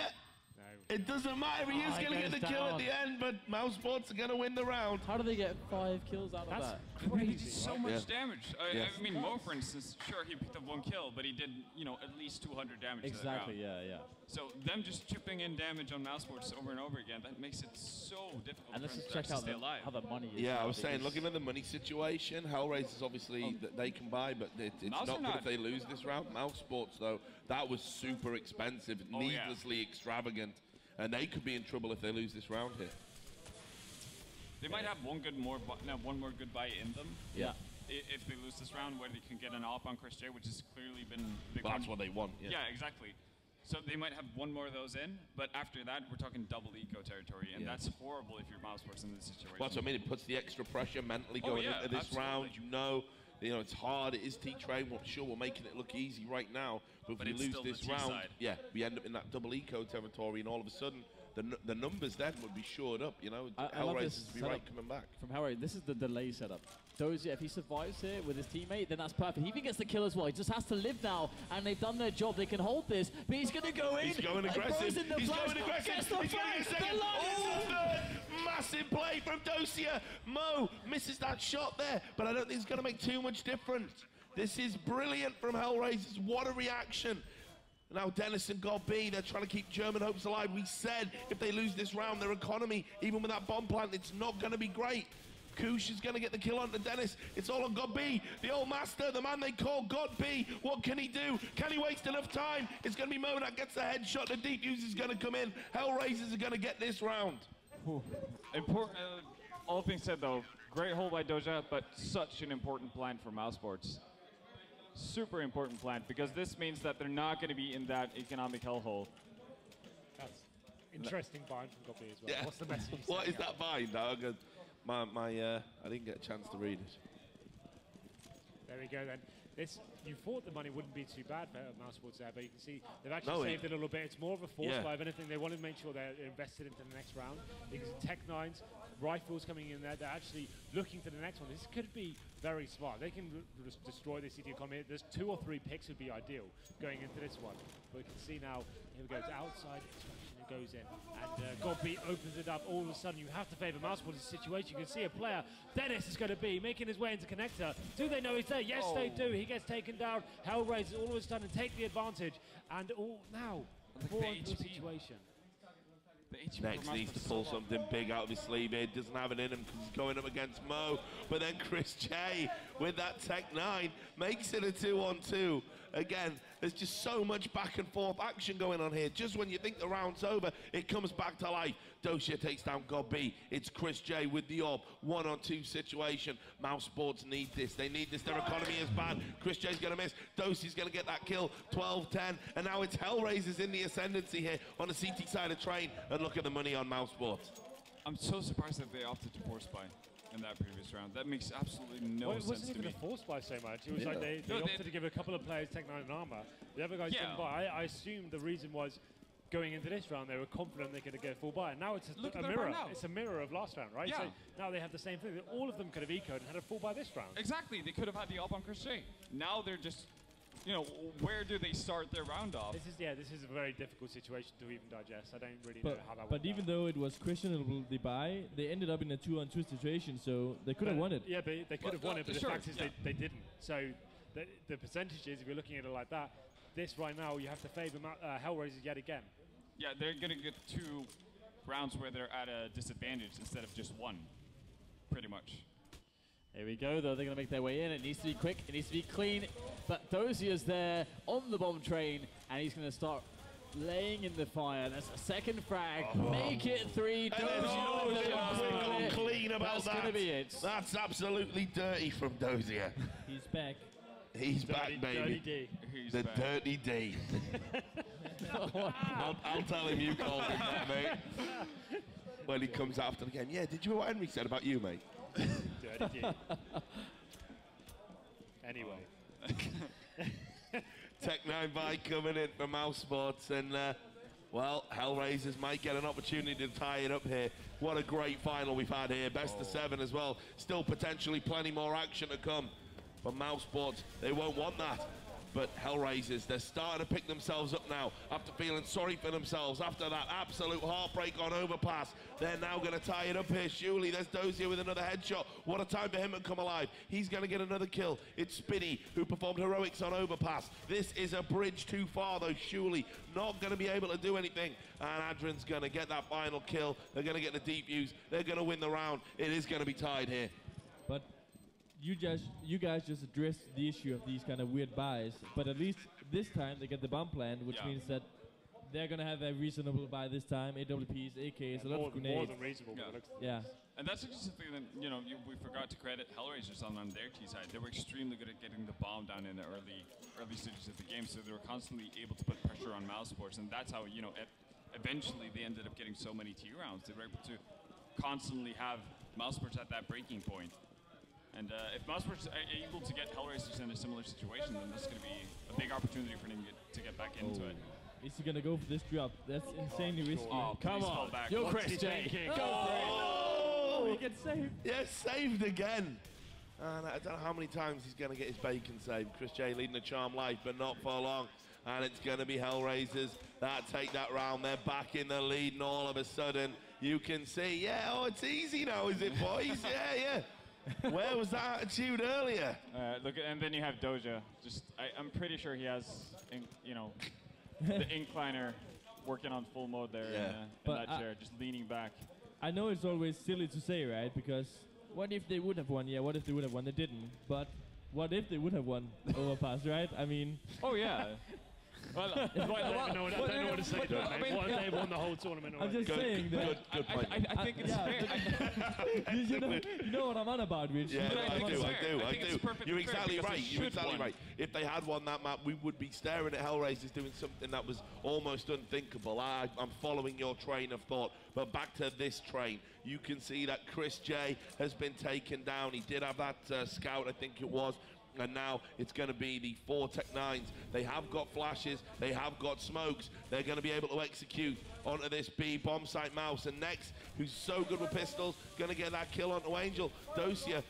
It doesn't matter. He is going to get the kill at the end, but Mousesports are going to win the round. How do they get 5 kills out of that? He did so much damage. Yes. I mean, Mo, for instance, sure, he picked up 1 kill, but he did, you know, at least 200 damage to that round. Yeah. So them just chipping in damage on Mousesports over and over again, that makes it so difficult And let's for just them check to out stay alive. how the money is. Yeah, I was saying, looking at the money situation, Hellraisers obviously they can buy, but it's not good if they lose this round. Mousesports, though, that was super expensive, needlessly extravagant. And they could be in trouble if they lose this round here. They might have one more good buy in them. Yeah. If they lose this round, where they can get an AWP on Chris J, which has clearly been the That's what they want. Yeah, exactly. So they might have one more of those in, but after that, we're talking double eco territory, and that's horrible if you're Mousesports in this situation. Well, that's what I mean. It puts the extra pressure mentally going into this round. You know, it's hard. It is T-Train. Sure, we're making it look easy right now, but if we lose this round, we end up in that double eco territory, and all of a sudden, the numbers then would be shored up. You know, Hellraisers would be right coming back. From Hellraiser, this is the delay setup. Dosia, if he survives here with his teammate, then that's perfect. He even gets the kill as well. He just has to live now, and they've done their job. They can hold this, but he's going to go in. He's going aggressive. He's going aggressive. Gets the flag. Massive play from Dosia. Mo misses that shot there, but I don't think it's going to make too much difference. This is brilliant from Hellraisers. What a reaction. Now Dennis and God B, they're trying to keep German hopes alive. We said if they lose this round, their economy, even with that bomb plant, it's not going to be great. Koosh is going to get the kill onto Dennis. It's all on God B, the old master, the man they call God B. What can he do? Can he waste enough time? It's going to be Mo that gets the headshot. The deep use is going to come in. Hellraisers are going to get this round. Important. All things said, though, great hold by Doja, but such an important plant for Mousesports. Super important plant, because this means that they're not going to be in that economic hellhole. That's interesting bind from Gobby as well. Yeah. What's the message? What is that bind, dog? I didn't get a chance to read it. There we go then. You thought the money wouldn't be too bad for Mousesports there, but you can see they've actually saved it a little bit. It's more of a force buy. If anything, they want to make sure they're invested into the next round. Because Tech-9s, rifles coming in there, they're actually looking to the next one. This could be very smart. They can just destroy the city economy. There's 2 or 3 picks would be ideal going into this one. But we can see now, here we go, it's outside extraction, it goes in. And Godby opens it up. All of a sudden, you have to favor Mousesports' situation. You can see a player, Dennis is going to be making his way into connector. Do they know he's there? Yes, they do. He gets taken down. Hellraisers all of a sudden take the advantage. And now, the situation. Next needs to pull something big out of his sleeve here. Doesn't have it in him because he's going up against Mo. But then Chris J with that Tech-9 makes it a 2-on-2. Again, there's just so much back and forth action going on here. Just when you think the round's over, it comes back to life. Dosia takes down God B. It's Chris J with the AWP. 1-on-2 situation. Mousesports need this. They need this. Their economy is bad. Chris J's going to miss. Dosia's going to get that kill. 12-10. And now it's Hellraisers in the ascendancy here on the CT side of train. And look at the money on Mousesports. I'm so surprised that they opted to force buy in that previous round. That makes absolutely no sense to me. It wasn't even a force buy so much. It was like they opted to give a couple of players Tech-9 and armor. The other guys didn't buy. I assumed the reason was going into this round, they were confident they could get full buy. And now it's a mirror. It's a mirror of last round, right? Yeah. So now they have the same thing. All of them could have ecoed and had a full buy this round. Exactly. They could have had the up on Chris J. Now they're just, you know, where do they start their round off? This is a very difficult situation to even digest. I don't really know how that But even though it was questionable the buy, they ended up in a 2-on-2 situation, so they could have won it. Yeah, but they could have won it, but the fact is they didn't. So the percentages, if you're looking at it like that, this right now, you have to favour Hellraisers yet again. Yeah, they're going to get 2 rounds where they're at a disadvantage instead of just 1, pretty much. Here we go, though. They're going to make their way in. It needs to be quick. It needs to be clean. But Dozier's there on the bomb train, and he's going to start laying in the fire. That's a second frag. Make it 3. Dozier clean about That's going to be it. That's absolutely dirty from Dozier. He's back. He's back, baby. Dirty D. The dirty D. I'll tell him you called him that, mate. When he comes after the game. Yeah, did you hear what Henry said about you, mate? Dirty D. Anyway. Tech9 by coming in for Mouse Sports, and well, Hellraisers might get an opportunity to tie it up here. What a great final we've had here. Best of 7 as well. Still potentially plenty more action to come. But Mouse Sports, they won't want that. But Hellraisers, they're starting to pick themselves up now after feeling sorry for themselves. After that absolute heartbreak on overpass, they're now going to tie it up here. Shuley, there's Dozier with another headshot. What a time for him to come alive. He's going to get another kill. It's Spiddy who performed heroics on overpass. This is a bridge too far, though. Shuley not going to be able to do anything. And Adrian's going to get that final kill. They're going to get the deep use. They're going to win the round. It is going to be tied here. But you guys just addressed the issue of these kind of weird buys, but at least this time they get the bomb plan, which means that they're gonna have a reasonable buy this time. AWPs, AKs, a lot of grenades. More than reasonable. Yeah. And that's just something that, we forgot to credit Hellraisers on their T side. They were extremely good at getting the bomb down in the early stages of the game, so they were constantly able to put pressure on Mouse Sports, and that's how, eventually they ended up getting so many T rounds. They were able to constantly have Mouse Sports at that breaking point. And if Mousesports are able to get Hellraisers in a similar situation, then this is going to be a big opportunity for them to get back into it. Is he going to go for this drop? That's insanely risky. Oh, come on. Back. You're Chris J. Go for it. Oh, he gets saved. Yes, saved again. And I don't know how many times he's going to get his bacon saved. Chris J leading a charmed life, but not for long. And it's going to be Hellraisers that take that round. They're back in the lead, and all of a sudden, you can see, it's easy now, is it, boys? yeah. Where was that attitude earlier? Look, and then you have Doja. I'm pretty sure he has, the incliner working on full mode there in that chair, just leaning back. I know it's always silly to say, right? Because what if they would have won? Yeah, what if they would have won? They didn't. But what if they would have won overpass, right? I mean... Oh, yeah. Well, I don't know what to say to that, mate. What if they won the whole tournament already? I'm just saying that... Good point. I think it's fair. you know what I'm on about, Rich. Yeah, I I do. it's perfectly You're fair exactly because right. they You're should exactly won. right. If they had won that map, we would be staring at Hellraisers doing something that was almost unthinkable. I'm following your train of thought. But back to this train. You can see that Chris J has been taken down. He did have that scout, I think it was. And now it's going to be the 4 Tech9s. They have got flashes. They have got smokes. They're going to be able to execute onto this B bomb site Mouse. And Nex, who's so good with pistols, going to get that kill onto Angel. Dozier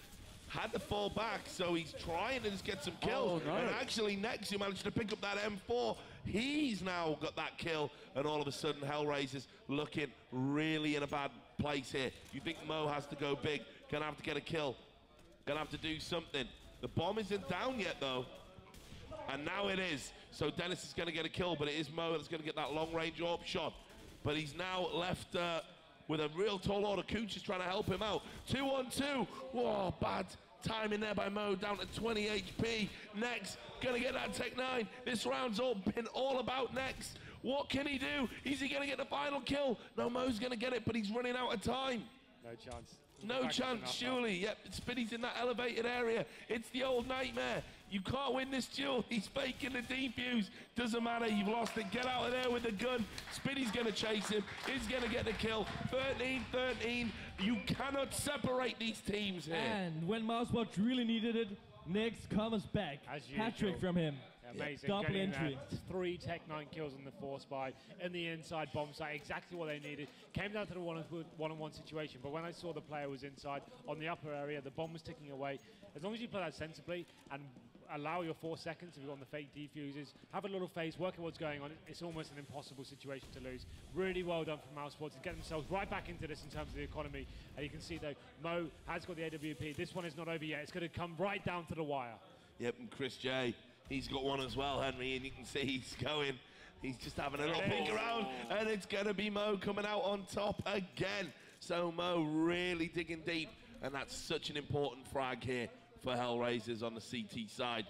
had to fall back, so he's trying to just get some kills. Oh, no. And actually, Nex, who managed to pick up that M4, he's now got that kill. And all of a sudden, Hellraisers looking really in a bad place here. You think Mo has to go big, going to have to get a kill, going to have to do something. The bomb isn't down yet, though. And now it is. So Dennis is going to get a kill, but it is Mo that's going to get that long-range AWP shot. But he's now left with a real tall order. Cooch is trying to help him out. 2-on-2. Whoa, bad timing there by Mo, down to 20 HP. Nex, going to get that Tech9. This round's been all about Nex. What can he do? Is he going to get the final kill? No, Mo's going to get it, but he's running out of time. No chance. No chance, surely. Yep, Spiddy's in that elevated area. It's the old nightmare. You can't win this duel. He's faking the defuse. Doesn't matter, you've lost it. Get out of there with the gun. Spiddy's going to chase him. He's going to get the kill. 13-13. You cannot separate these teams here. And when Mousebox really needed it, Nex comes back. Hat-trick from him. Amazing. Double Getting entry. 3 Tech9 kills on the force buy in the inside bomb site, exactly what they needed. Came down to the one-on-one situation, but when I saw the player was inside on the upper area, the bomb was ticking away. As long as you play that sensibly and allow your 4 seconds if you're on the fake defuses, have a little phase, work at what's going on, it's almost an impossible situation to lose. Really well done from Mouse Sports to get themselves right back into this in terms of the economy. And you can see though, Mo has got the AWP. This one is not over yet. It's going to come right down to the wire. Yep, and Chris J, he's got one as well, Henry, and you can see he's going. He's just having a little peek around, and it's going to be Mo coming out on top again. So Mo really digging deep, and that's such an important frag here for Hellraisers on the CT side.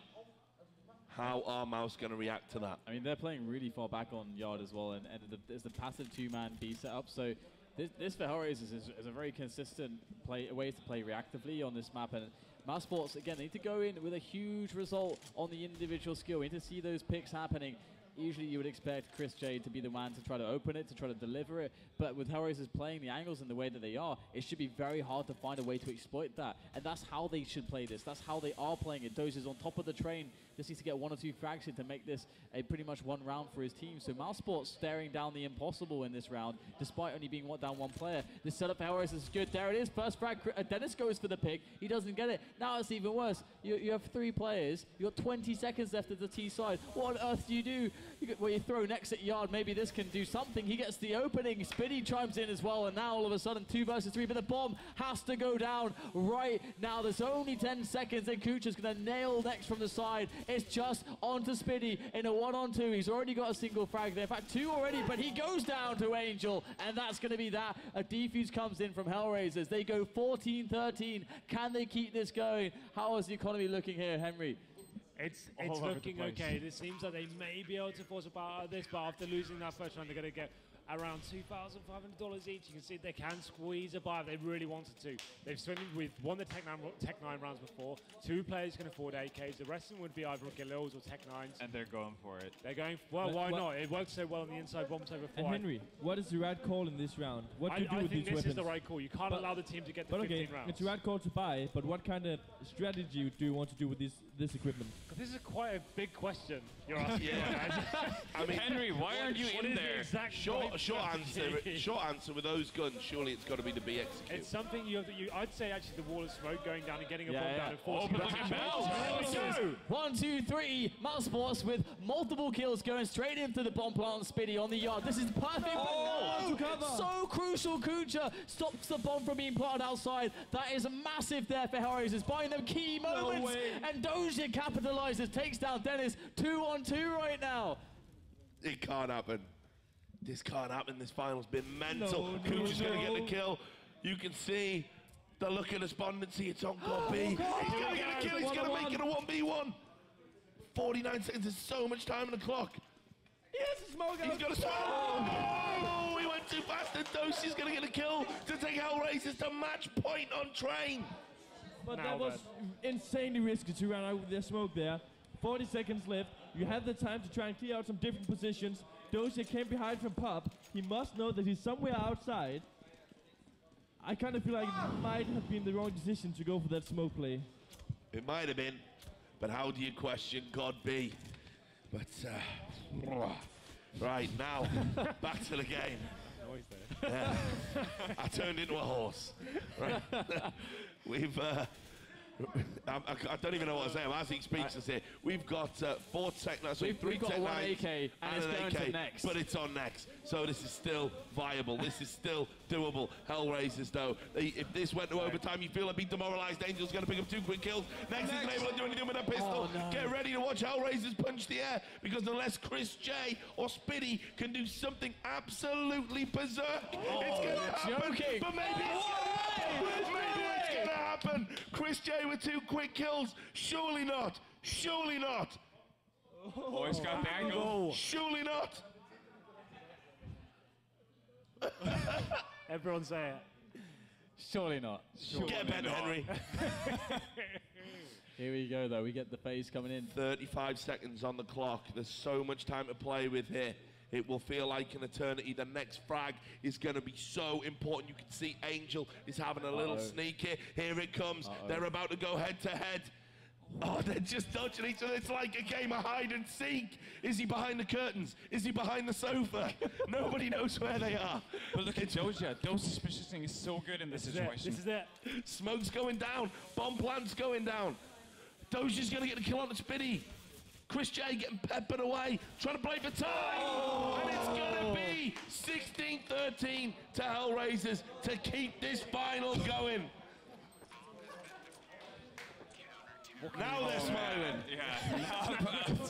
How are Mouz going to react to that? I mean, they're playing really far back on yard as well, and there's the passive two-man B setup. So this for Hellraisers is a very consistent way to play reactively on this map. And Mouz Sports, again, they need to go in with a huge result on the individual skill. We need to see those picks happening. Usually you would expect Chris J to be the man to try to open it, to try to deliver it. But with Hellraisers playing the angles in the way that they are, it should be very hard to find a way to exploit that. And that's how they should play this. That's how they are playing it. Doze is on top of the train. Just needs to get 1 or 2 frags in to make this a pretty much one round for his team. So Mouz Sports staring down the impossible in this round, despite only being down 1 player. The setup for Hellraisers is good. There it is. First frag. Dennis goes for the pick. He doesn't get it. Now it's even worse. You have 3 players. You've got 20 seconds left at the T side. What on earth do? You throw next at yard. Maybe this can do something. He gets the opening. Spiddy chimes in as well. And now all of a sudden 2 versus 3. But the bomb has to go down right now. There's only 10 seconds. And Kucha's going to nail next from the side. It's just onto Spiddy in a 1-on-2. He's already got a single frag there. In fact, 2 already. But he goes down to Angel. And that's going to be that. A defuse comes in from Hellraisers. They go 14-13. Can they keep this going? How is the economy looking here, Henry? It's looking okay. It seems like they may be able to force a part out of this, but after losing that first round, they're going to get around $2,500 each. You can see they can squeeze a buy if they really wanted to. They've certainly won the Tech 9 rounds before. 2 players can afford AKs. The rest of them would be either Galils or Tech 9s. And they're going for it. They're going, well, why not? It worked so well on the inside bomb so before. And Henry, what is the right call in this round? What do you do with these weapons? I think this is the right call. You can't allow the team to get to 15 rounds. It's the right call to buy, but what kind of strategy do you want to do with this equipment? This is quite a big question you're asking. I mean, Henry, why aren't you in there? Short answer with those guns, surely it's got to be the B execute. It's something you have to, I'd say actually the wall of smoke going down and getting a bomb down and forcing but look at Mouz. 1, 2, 3. Mouz Sports with multiple kills going straight into the bomb plant on Spiddy on the yard. This is perfect. So crucial. Kucha stops the bomb from being planted outside. That is massive there for Hellraisers, buying them key moments. And Doja capitalizes, takes down Dennis. 2-on-2 right now. It can't happen. This can't happen. This final's been mental. Kucha's going to get the kill. You can see the look of despondency. It's on God B. He's going to get a kill. He's going to make it a 1v1. 49 seconds. There's so much time on the clock. Yes, smoke. He's got to smoke. Oh, he went too fast. And Dosey's going to get a kill to take Hellraisers to match point on train. But that was insanely risky to run out with their smoke there. 40 seconds left. You have the time to try and clear out some different positions. Doja came behind from Pop. He must know that he's somewhere outside. I kind of feel like it might have been the wrong decision to go for that smoke play. It might have been, but how do you question God B? But, right, now, back to the game. I turned into a horse. Right. We've... I don't even know what to say. I'm asking speechless here. We've got 4 Tech 9s, so 3 Tech 9s AK, and it's going to next. But it's on next. So this is still viable. This is still doable. Hellraisers, though, if this went to overtime, you feel a bit demoralized. Angel's going to pick up 2 quick kills. Next isn't able to do anything with a pistol. Get ready to watch Hellraisers punch the air, because unless Chris J or Spiddy can do something absolutely berserk, it's going to happen. But maybe it's going to happen. Chris J with 2 quick kills. Surely not. Surely not. Oh, he's got the angle. Surely not. Everyone say it. Surely not. Get Ben Henry. Here we go, though. We get the phase coming in. 35 seconds on the clock. There's so much time to play with here. It will feel like an eternity. The next frag is going to be so important. You can see Angel is having a little sneak here. Here it comes. They're about to go head to head. Oh, they're just dodging each other. It's like a game of hide and seek. Is he behind the curtains? Is he behind the sofa? Nobody knows where they are. But look at Doja. Doja's positioning is so good in this situation. This is it. Smoke's going down. Bomb plant's going down. Doja's going to get the kill on the Spiddy. Chris J getting peppered away, trying to play for time. And it's going to be 16-13 to Hellraisers to keep this final going. Now they're smiling. Yeah,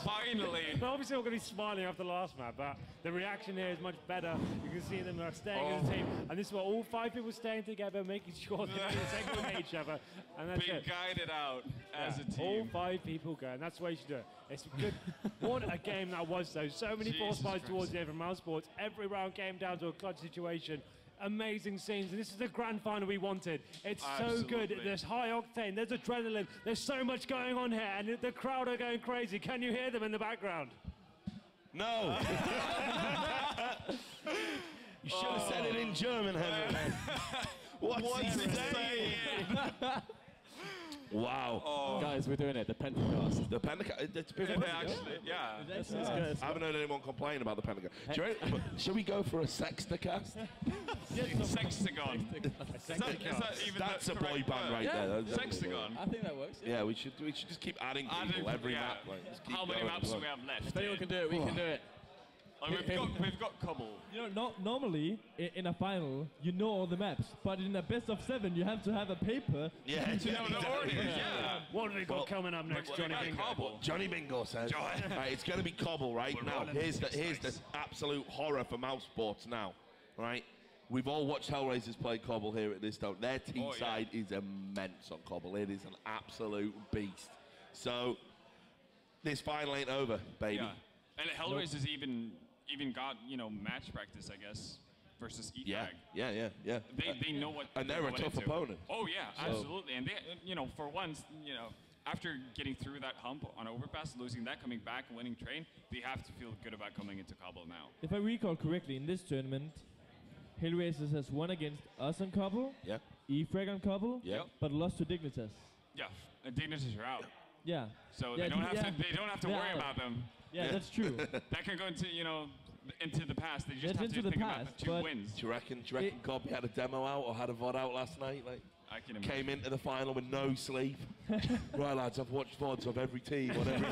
finally. But obviously, we're going to be smiling after the last map, but the reaction here is much better. You can see them are staying as a team, and this is what all 5 people staying together, making sure they segment each other, and that's Being it. guided out as a team. All 5 people go, and that's the way you should do it. It's good. What a game that was, though. So many force fights towards the end from Mouse Sports. Every round came down to a clutch situation. Amazing scenes, and this is the grand final we wanted. It's so good. There's high octane, there's adrenaline, there's so much going on here, and the crowd are going crazy. Can you hear them in the background? No. You should have said it in German, Henry. What's he saying? Wow. Guys, we're doing it. The Pentacast. The Pentacast. It's been Actually, yeah. That's good. I haven't heard anyone complain about the Pentacast. Should we go for a Sextacast? Sextagon. That's a boy band right there. Sextagon. I think that works. Yeah, we should just keep adding people every map. Like, just keep How many going maps do on. we have left? If anyone can do it, we can do it. We've got Cobble. You know, normally in a final, you know all the maps, but in a best of 7, you have to have a paper. Yeah, Yeah. What have we got coming up next, Johnny Bingo? Cobble. Johnny Bingo says, right, it's going to be Cobble, right? Now, here's the absolute horror for Mouse Sports now, right? We've all watched Hellraisers play Cobble here at this time. Their team side is immense on Cobble. It is an absolute beast. So, this final ain't over, baby. Yeah. And Hellraisers even got, match practice, I guess, versus E-Tag. Yeah. They know what. And they're a tough opponent. Oh yeah, absolutely. And they, for once, after getting through that hump on Overpass, losing that, coming back, winning train, they have to feel good about coming into Cobble now. If I recall correctly, in this tournament, Hellraisers has won against us on Cobble, E-Frag on Cobble, but lost to Dignitas. Yeah, and Dignitas are out. Yeah. So they don't have to worry about them. Yeah, that's true. That can go into into the past. They just That's have to into the think past, about the 2 but wins. Do you reckon Cobby had a demo out or had a VOD out last night? Like, I can imagine. came into the final with no sleep. Right, lads, I've watched VODs of every team on every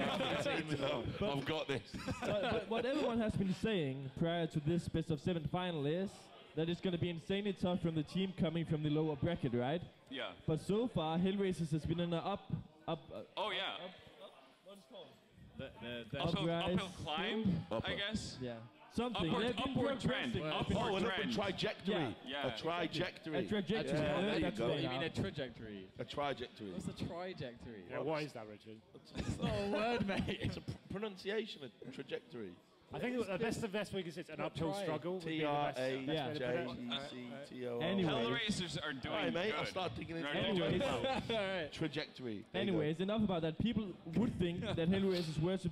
team. I've got this. but what everyone has been saying prior to this best of 7 final is that it's going to be insanely tough from the team coming from the lower bracket, right? Yeah. But so far, Hellraisers has been in an up. Oh yeah. What's it called? The uphill climb, I guess. Yeah. Something. Upward trend. Oh, an upward trajectory. Yeah. A trajectory. A trajectory. Yeah, there you go. You mean a trajectory? A trajectory. What's a trajectory? Yeah, what is that, Richard? It's not a word, mate. It's a pronunciation of trajectory. I think the best way to say it's an uphill struggle. T-R-A-J-E-C-T-O-R. Anyway. Hellraisers are doing Hey, mate, good. I'll start digging into Anyways. trajectory. There you Anyways, enough about that. People would think that Hellraisers were to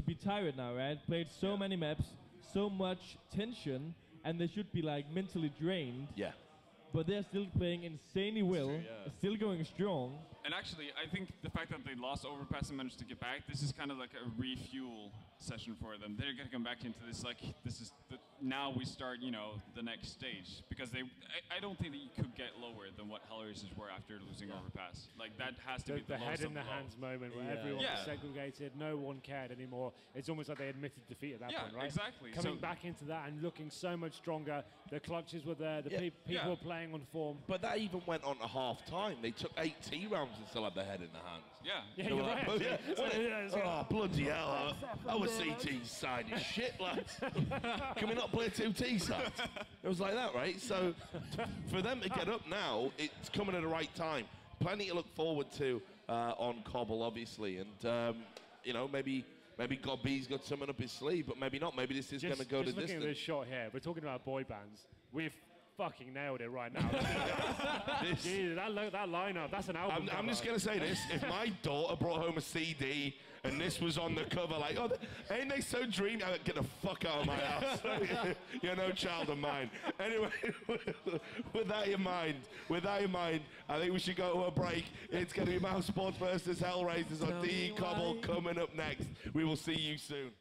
be tired now, right? Played so many maps, so much tension, and they should be like mentally drained. Yeah. But they're still playing insanely well, still going strong. And actually, I think the fact that they lost Overpass and managed to get back, this is kind of like a refuel session for them. They're going to come back into this, like, now we start, the next stage. Because I don't think that you could get lower than what Hellraisers were after losing Overpass. Like, that has to be the head lowest in the hands moment where everyone was segregated, no one cared anymore. It's almost like they admitted defeat at that point, right? Exactly. Coming back into that and looking so much stronger. The clutches were there, the people were playing on form. But that even went on to half time. They took 8 T rounds and still had their head in their hands. Yeah. They were you're like, right. oh, bloody hell. Our CT side is shit, lads. Can we not play 2 T sides? It was like that, right? So for them to get up now, it's coming at the right time. Plenty to look forward to on Cobble, obviously. And, maybe God B's got something up his sleeve, but maybe not. Maybe this is going to go the distance. Looking at this shot here, we're talking about boy bands. We've fucking nailed it right now. Jeez, that lineup, that's an album. I'm just going to say this. If my daughter brought home a CD and this was on the cover, like, oh, ain't they so dreamy? I'd get the fuck out of my house. You're no child of mine. Anyway, with that in mind, I think we should go to a break. It's going to be Mouse Sports versus Hellraisers on DE Cobble coming up next. We will see you soon.